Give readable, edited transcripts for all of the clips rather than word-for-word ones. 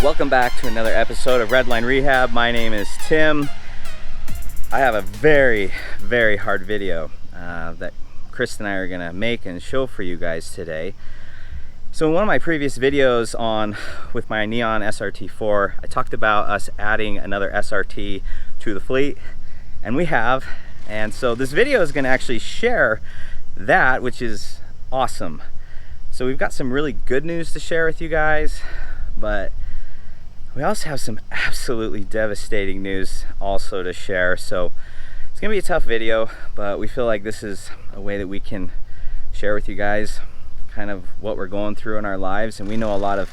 Welcome back to another episode of Redline Rehab. My name is Tim. I have a very, very hard video that Christa and I are gonna make and show for you guys today. So in one of my previous videos with my Neon SRT4, I talked about us adding another SRT to the fleet, and we have. And so this video is gonna actually share that, which is awesome. So we've got some really good news to share with you guys, but we also have some absolutely devastating news also to share. So it's gonna be a tough video, but we feel like this is a way that we can share with you guys kind of what we're going through in our lives. And we know a lot of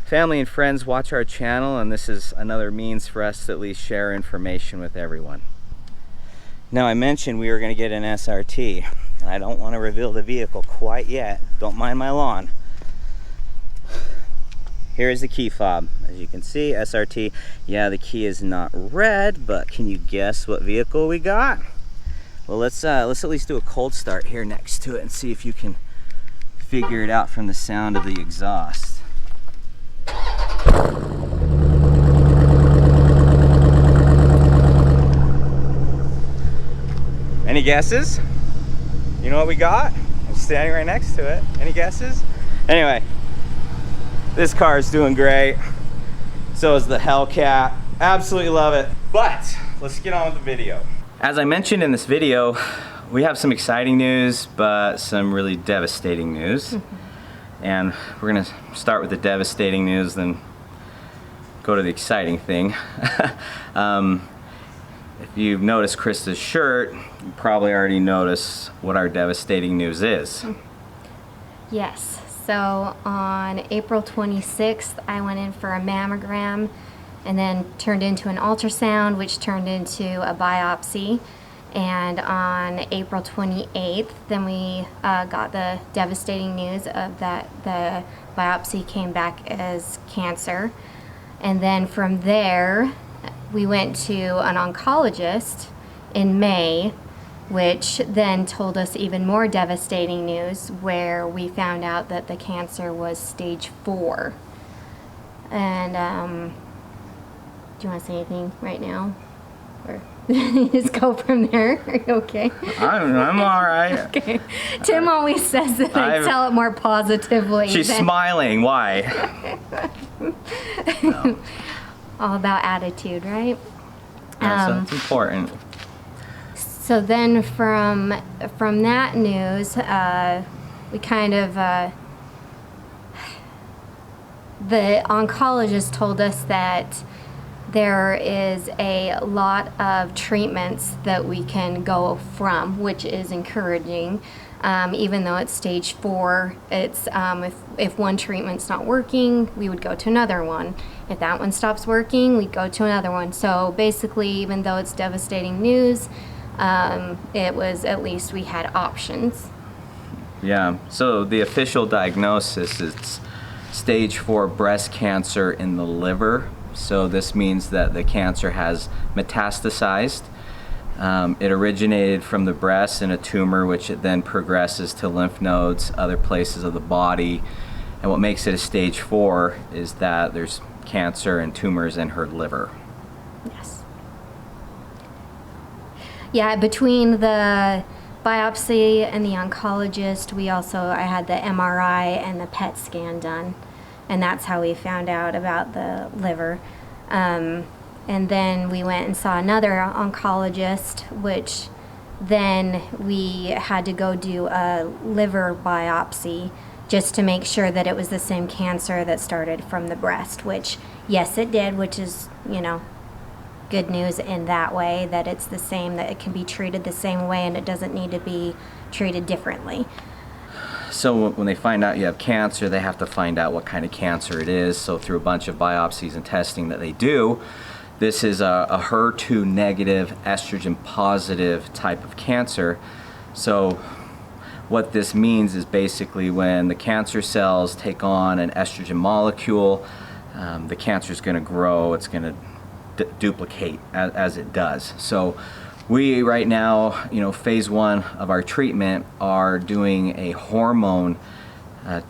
family and friends watch our channel, and this is another means for us to at least share information with everyone. Now, I mentioned we were gonna get an SRT, and I don't wanna reveal the vehicle quite yet. Don't mind my lawn. Here's the key fob. As you can see, SRT. Yeah, the key is not red, but can you guess what vehicle we got? Well, let's at least do a cold start here next to it and see if you can figure it out from the sound of the exhaust. Any guesses? You know what we got? I'm standing right next to it. Any guesses? Anyway, this car is doing great. So is the Hellcat. Absolutely love it. But let's get on with the video. As I mentioned in this video, we have some exciting news, but some really devastating news. And we're gonna start with the devastating news, then go to the exciting thing. If you've noticed Christa's shirt, you probably already noticed what our devastating news is. Yes. So on April 26th, I went in for a mammogram and then turned into an ultrasound, which turned into a biopsy. And on April 28th, then we got the devastating news of that the biopsy came back as cancer. And then from there, we went to an oncologist in May, which then told us even more devastating news, where we found out that the cancer was stage 4. And do you want to say anything right now, or just go from there? Are you okay? I'm all right. Okay. Tim always says that I tell it more positively. She's smiling. Why? No. All about attitude, right? So it's important. So then from that news, we kind of, the oncologist told us that there is a lot of treatments that we can go from, which is encouraging. Even though it's stage 4, it's if one treatment's not working, we would go to another one. If that one stops working, we'd go to another one. So basically, even though it's devastating news, it was, at least we had options. Yeah, so the official diagnosis is stage 4 breast cancer in the liver. So this means that the cancer has metastasized. It originated from the breast in a tumor, which it then progresses to lymph nodes, other places of the body. And what makes it a stage 4 is that there's cancer and tumors in her liver. Yes. Yeah, between the biopsy and the oncologist, I had the MRI and the PET scan done, and that's how we found out about the liver. And then we went and saw another oncologist, which then we had to go do a liver biopsy just to make sure that it was the same cancer that started from the breast, which, yes, it did, which is, good news in that way, that it's the same, that it can be treated the same way and it doesn't need to be treated differently. So when they find out you have cancer, they have to find out what kind of cancer it is. So through a bunch of biopsies and testing that they do, this is a HER2 negative, estrogen positive type of cancer. So what this means is basically when the cancer cells take on an estrogen molecule, the cancer is going to grow, it's going to duplicate as it does. So we right now, phase 1 of our treatment are doing a hormone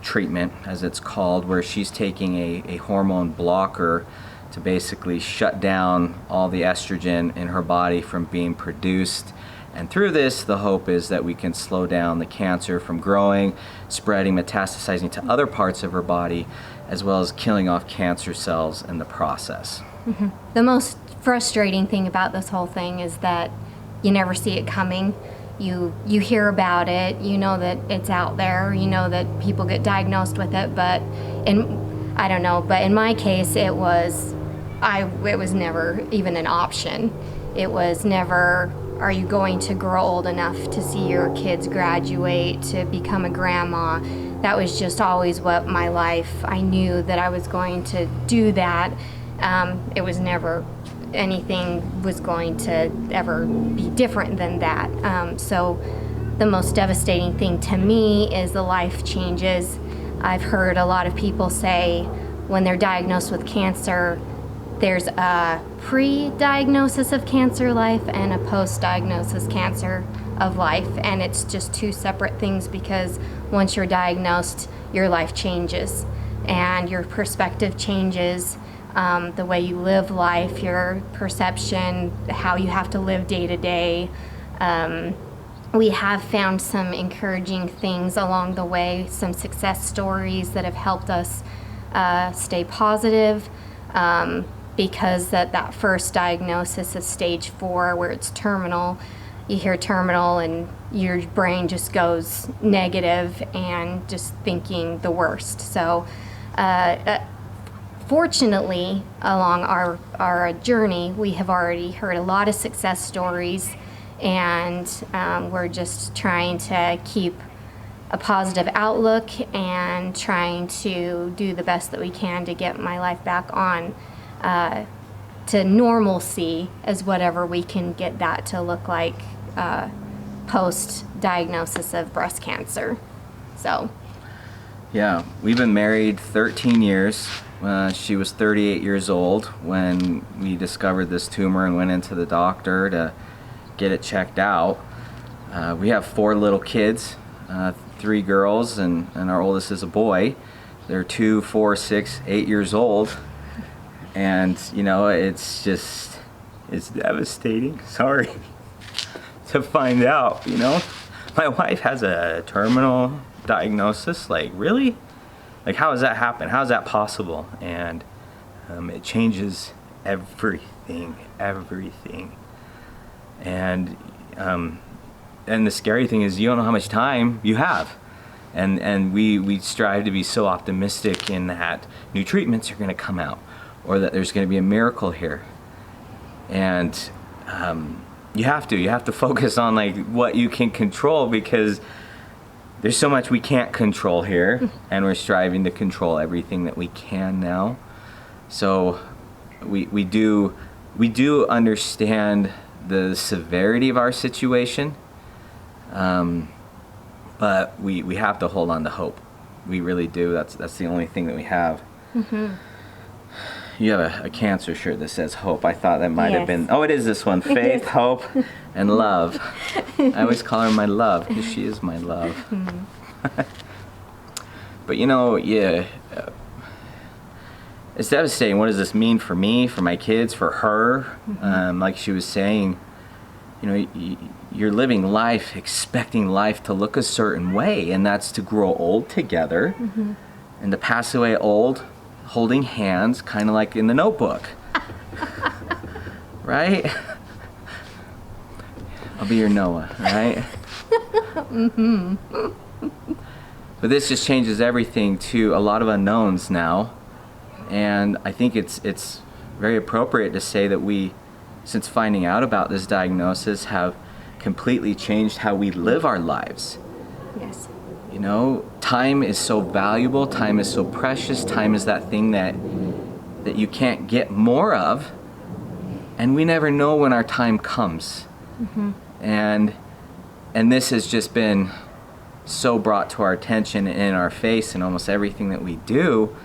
treatment, as it's called, where she's taking a hormone blocker to basically shut down all the estrogen in her body from being produced. And through this, the hope is that we can slow down the cancer from growing, spreading, metastasizing to other parts of her body, as well as killing off cancer cells in the process. Mm-hmm. The most frustrating thing about this whole thing is that you never see it coming. You hear about it, you know that it's out there, you know that people get diagnosed with it, but I don't know, but in my case it was never even an option. It was never, are you going to grow old enough to see your kids graduate, to become a grandma? That was just always what my life, I knew that I was going to do that. It was never anything was going to ever be different than that. So the most devastating thing to me is the life changes. I've heard a lot of people say when they're diagnosed with cancer, there's a pre-diagnosis of cancer life and a post-diagnosis cancer of life, and it's just two separate things, because once you're diagnosed, your life changes and your perspective changes. The way you live life, your perception, how you have to live day to day. We have found some encouraging things along the way, some success stories that have helped us stay positive, because that first diagnosis is stage 4, where it's terminal. You hear terminal and your brain just goes negative and just thinking the worst. So fortunately, along our journey, we have already heard a lot of success stories, and we're just trying to keep a positive outlook and trying to do the best that we can to get my life back on to normalcy, as whatever we can get that to look like post-diagnosis of breast cancer. So. Yeah, we've been married 13 years. She was 38 years old when we discovered this tumor and went into the doctor to get it checked out. We have 4 little kids, 3 girls, and our oldest is a boy. They're 2, 4, 6, 8 years old. And, you know, it's devastating, sorry, to find out, you know. My wife has a terminal diagnosis. Like, really? Like, how does that happen? How is that possible? And it changes everything. And the scary thing is you don't know how much time you have. And we strive to be so optimistic in that new treatments are going to come out, or that there's going to be a miracle here. And you have to focus on like what you can control, because there's so much we can't control here, and we're striving to control everything that we can now. So we do understand the severity of our situation, but we have to hold on to hope. We really do. That's the only thing that we have. Mm-hmm. You have a cancer shirt that says hope. I thought that might have been, oh, it is this one, faith, hope, and love. I always call her my love, because she is my love. Mm-hmm. But you know, yeah, it's devastating. What does this mean for me, for my kids, for her? Mm-hmm. Like she was saying, you know, you're living life, expecting life to look a certain way, and that's to grow old together, mm-hmm. and to pass away old, holding hands, kind of like in The Notebook. Right? I'll be your Noah, right? Mm-hmm. But this just changes everything to a lot of unknowns now. And I think it's very appropriate to say that we, since finding out about this diagnosis, have completely changed how we live our lives. Yes. You know, time is so valuable, time is so precious, time is that thing that you can't get more of, and we never know when our time comes. Mm-hmm. And this has just been so brought to our attention and in our face in almost everything that we do.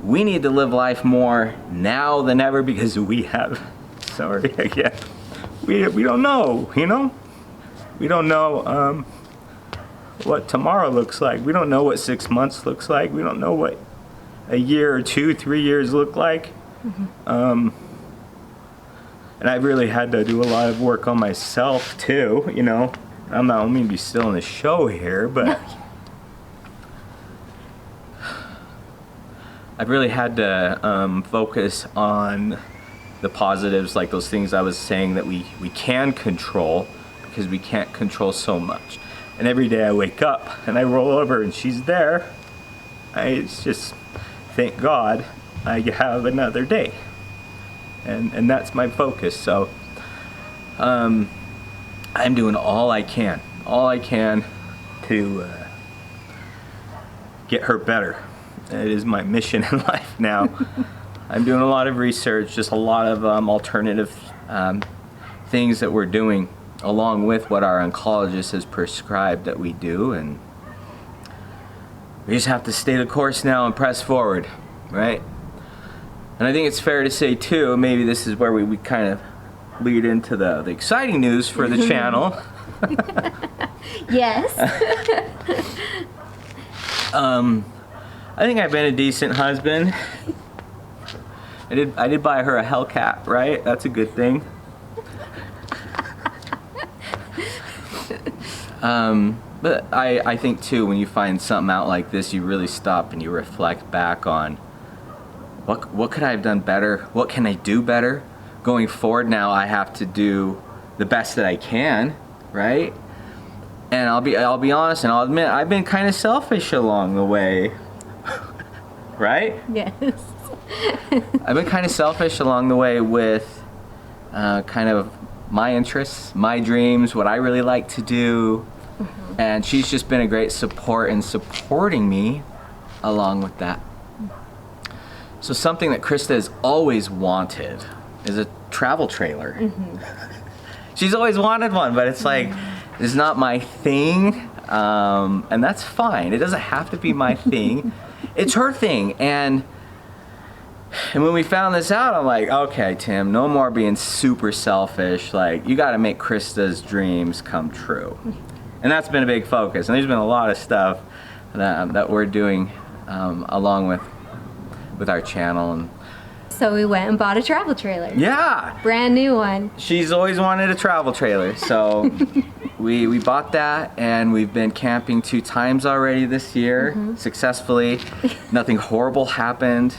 We need to live life more now than ever, because we have, sorry again, we don't know, you know? We don't know what tomorrow looks like. We don't know what 6 months looks like. We don't know what a year or 2, 3 years look like. And I really had to do a lot of work on myself too, you know. I'm not only be still in the show here, but I've really had to focus on the positives, like those things I was saying that we can control, because we can't control so much. And every day I wake up and I roll over and she's there. It's just, thank God I have another day. And that's my focus. So I'm doing all I can to get her better. It is my mission in life now. I'm doing a lot of research, just a lot of alternative things that we're doing, along with what our oncologist has prescribed that we do, and we just have to stay the course now and press forward, right? And I think it's fair to say too, maybe this is where we kind of lead into the exciting news for the channel. Yes. I think I've been a decent husband. I did buy her a Hellcat, right? That's a good thing. But I think too, when you find something out like this, you really stop and you reflect back on what could I have done better? What can I do better? Going forward now, I have to do the best that I can, right? And I'll be honest and I'll admit, I've been kind of selfish along the way. Right? Yes. I've been kind of selfish along the way with kind of my interests, my dreams, what I really like to do. And she's just been a great support in supporting me along with that. So something that Christa has always wanted is a travel trailer. She's always wanted one, but it's like, it's not my thing. And that's fine. It doesn't have to be my thing. It's her thing. And when we found this out, I'm like, okay, Tim, no more being super selfish. Like, you got to make Christa's dreams come true. And that's been a big focus. And there's been a lot of stuff that we're doing along with our channel. And So we went and bought a travel trailer. yeah, Brand new one. she's always wanted a travel trailer. So we bought that, and we've been camping 2 times already this year, successfully. Nothing horrible happened.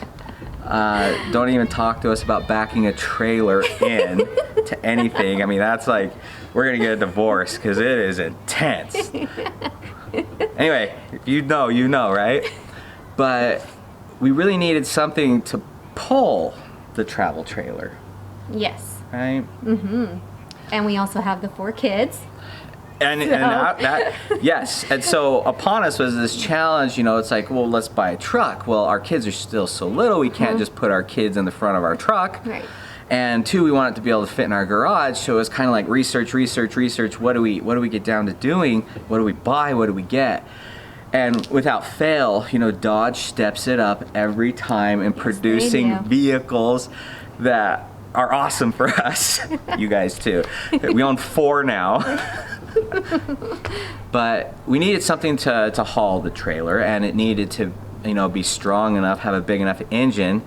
Don't even talk to us about backing a trailer in to anything. I mean, that's like, we're gonna get a divorce because it is intense. Anyway, if you know, you know, right? But we really needed something to pull the travel trailer, Yes. right? And we also have the 4 kids. And that yes. And so upon us was this challenge, you know, it's like, well, let's buy a truck. Well, our kids are still so little, we can't just put our kids in the front of our truck. Right. And 2, we want it to be able to fit in our garage. So it was kind of like research. What do we get down to doing? What do we buy? What do we get? And without fail, you know, Dodge steps it up every time in producing vehicles that are awesome for us. You guys too. We own 4 now. But we needed something to haul the trailer, and it needed to, you know, be strong enough, have a big enough engine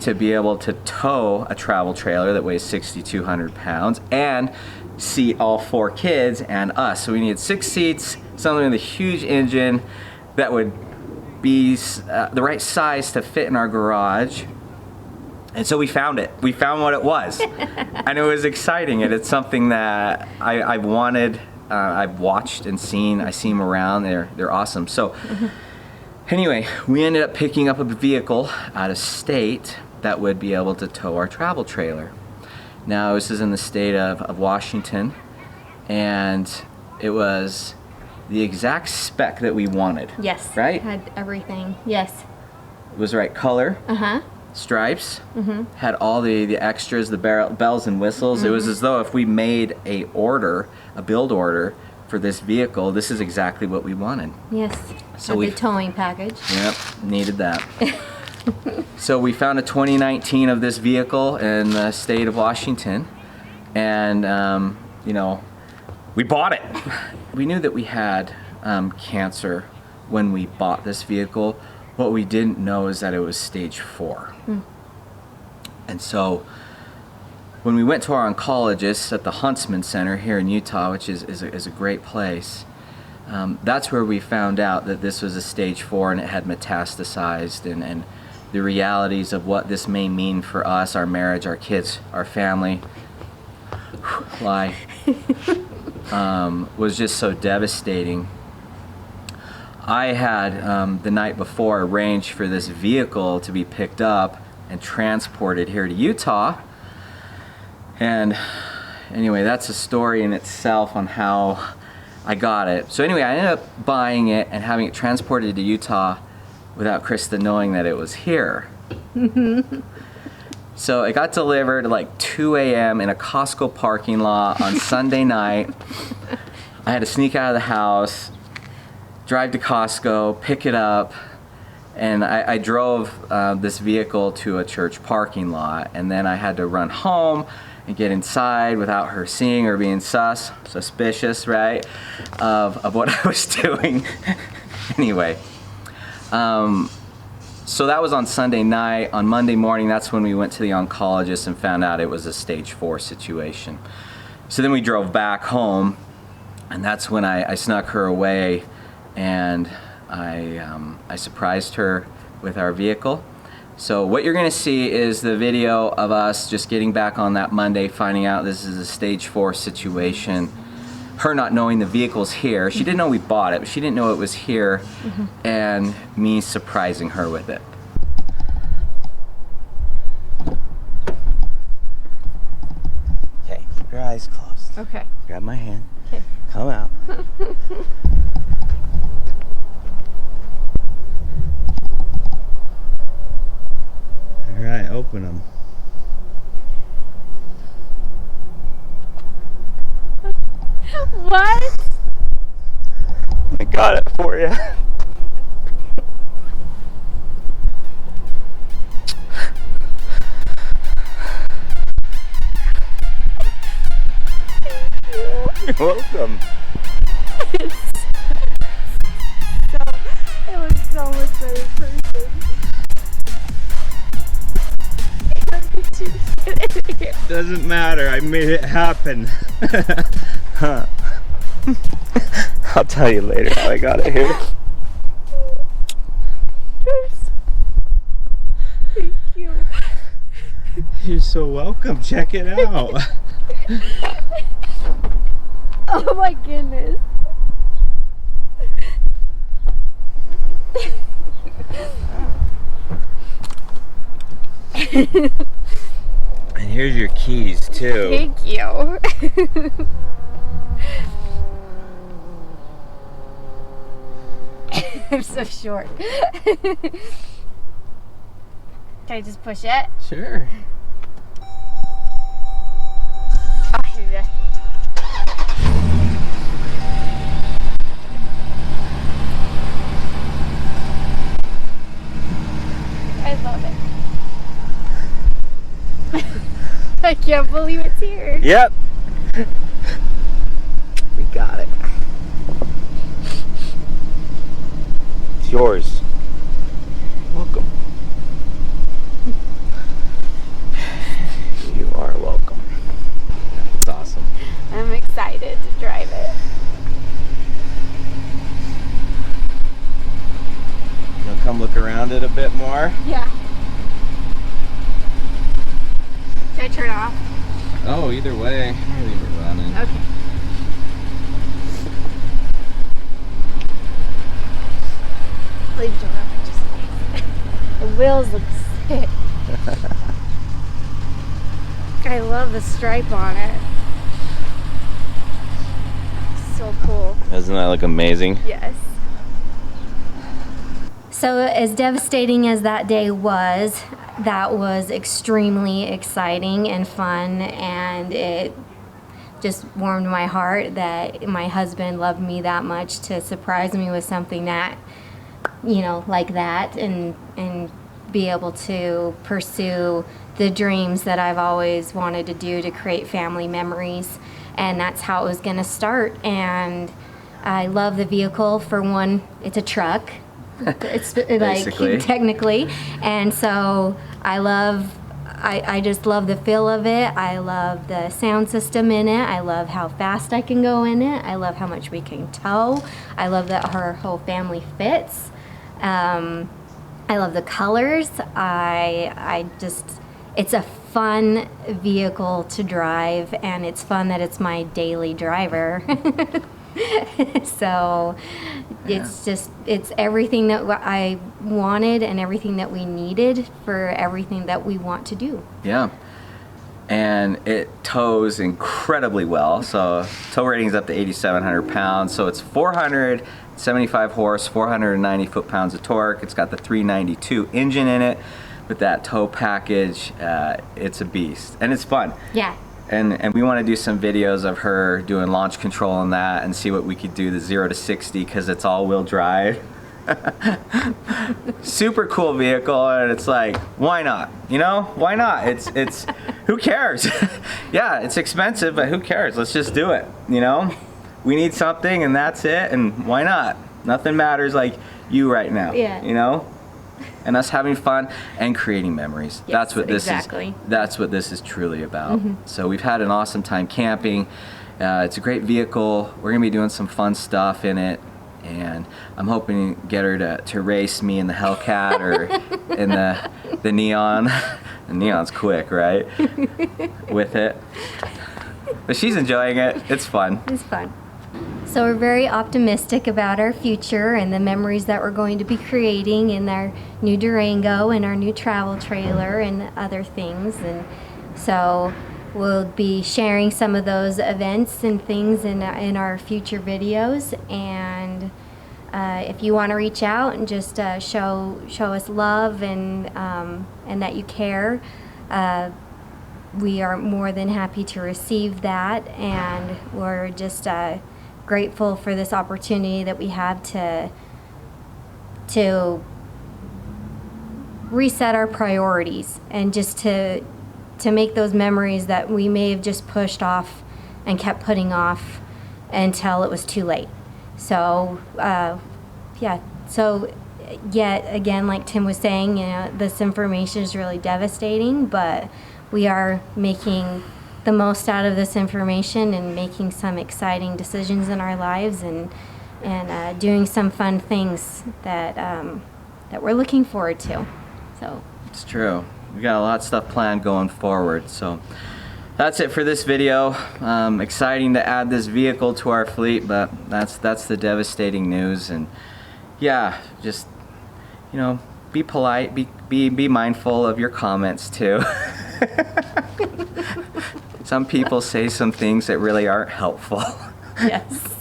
to be able to tow a travel trailer that weighs 6,200 pounds and seat all 4 kids and us. So we needed 6 seats, something with a huge engine that would be the right size to fit in our garage. And so we found it. We found what it was. And it was exciting, and it's something that I've wanted. I've watched and seen. I see them around. They're awesome. So anyway, we ended up picking up a vehicle out of state that would be able to tow our travel trailer. Now, this is in the state of Washington, and it was the exact spec that we wanted. Yes. Right? Had everything. Yes. It was the right color. Stripes. Had all the extras, the bells and whistles. It was as though if we made a build order for this vehicle, this is exactly what we wanted. Yes. So the towing package. Yep, needed that. So we found a 2019 of this vehicle in the state of Washington, and you know, we bought it. We knew that we had cancer when we bought this vehicle. What we didn't know is that it was stage 4. And so when we went to our oncologist at the Huntsman Center here in Utah, which is a great place, that's where we found out that this was a stage 4 and it had metastasized, and the realities of what this may mean for us, our marriage, our kids, our family, was just so devastating. I had the night before arranged for this vehicle to be picked up and transported here to Utah. And anyway, that's a story in itself on how I got it. So anyway, I ended up buying it and having it transported to Utah without Christa knowing that it was here. So it got delivered at like 2 a.m. in a Costco parking lot on Sunday night. I had to sneak out of the house, drive to Costco, pick it up, and I drove this vehicle to a church parking lot, and then I had to run home and get inside without her seeing or being suspicious, right, of what I was doing. Anyway, so that was on Sunday night. On Monday morning, that's when we went to the oncologist and found out it was a stage 4 situation. So then we drove back home, and that's when I snuck her away, and I surprised her with our vehicle. So what you're going to see is the video of us just getting back on that Monday, finding out this is a stage 4 situation. Her not knowing the vehicle's here. She didn't know we bought it, but she didn't know it was here, and me surprising her with it. Okay, keep your eyes closed. Okay. Grab my hand. Okay. Come out. All right, open them. What? I got it for you. You're welcome. It was so much better in person. Doesn't matter, I made it happen. I'll tell you later how I got it here. Thank you. You're so welcome, check it out. Oh my goodness. And here's your keys too. Thank you. I'm so short. Can I just push it? Sure. Oh, yeah. I love it. I can't believe it's here. Yep. We got it. It's yours. Welcome. You are welcome. It's awesome. I'm excited to drive it. You'll come look around it a bit more. Yeah. Should I turn it off? Oh, either way, I'll leave it running. Okay. Leave the door open just in case. The wheels look sick. I love the stripe on it. So cool. Doesn't that look amazing? Yes. So as devastating as that day was, that was extremely exciting and fun, and it just warmed my heart that my husband loved me that much to surprise me with something that, you know, like that, and be able to pursue the dreams that I've always wanted to do to create family memories. And that's how it was going to start. And I love the vehicle. For one, it's a truck. It's Basically. like technically, and so I just love the feel of it. I love the sound system in it. I love how fast I can go in it. I love how much we can tow. I love that her whole family fits. I love the colors. It's a fun vehicle to drive, and it's fun that it's my daily driver. So it's everything that I wanted and everything that we needed for everything that we want to do. Yeah. And it tows incredibly well. So tow rating is up to 8,700 pounds. So it's 475 horse, 490 foot-pounds of torque. It's got the 392 engine in it. With that tow package, it's a beast. And it's fun. Yeah. And we want to do some videos of her doing launch control on that and see what we could do the 0 to 60, because it's all-wheel drive. Super cool vehicle, and it's like, why not? You know, why not? It's who cares? Yeah, it's expensive, but who cares? Let's just do it. You know, we need something, and that's it. And why not? Nothing matters like you right now. Yeah. You know. And us having fun and creating memories. Yes, that's what this exactly. is. That's what this is truly about. Mm-hmm. So we've had an awesome time camping. It's a great vehicle. We're gonna be doing some fun stuff in it, and I'm hoping to get her to race me in the Hellcat or in the Neon. The Neon's quick, right? With it. But she's enjoying it. It's fun. It's fun. So we're very optimistic about our future and the memories that we're going to be creating in our new Durango and our new travel trailer and other things. And so we'll be sharing some of those events and things in our future videos. And if you want to reach out and just show us love and that you care, we are more than happy to receive that. And we're just grateful for this opportunity that we have to reset our priorities and just to make those memories that we may have just pushed off and kept putting off until it was too late. So yet again, like Tim was saying, you know, this information is really devastating, but we are making the most out of this information and making some exciting decisions in our lives and doing some fun things that we're looking forward to. So it's true. We got a lot of stuff planned going forward. So that's it for this video. Exciting to add this vehicle to our fleet, but that's the devastating news. And yeah, just, you know, be polite, be mindful of your comments too. Some people say some things that really aren't helpful. yes.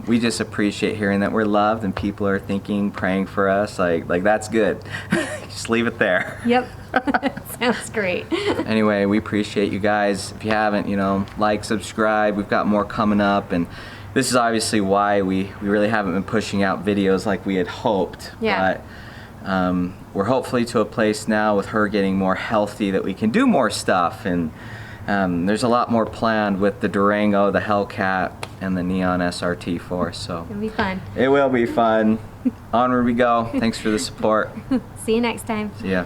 We just appreciate hearing that we're loved and people are thinking, praying for us. Like that's good. Just leave it there. Yep. Sounds great. Anyway, we appreciate you guys. If you haven't, you know, like, subscribe. We've got more coming up, and this is obviously why we really haven't been pushing out videos like we had hoped. Yeah. But we're hopefully to a place now with her getting more healthy that we can do more stuff, and there's a lot more planned with the Durango, the Hellcat, and the Neon SRT4. So It'll be fun. it will be fun. Onward we go. Thanks for the support. See you next time. See ya.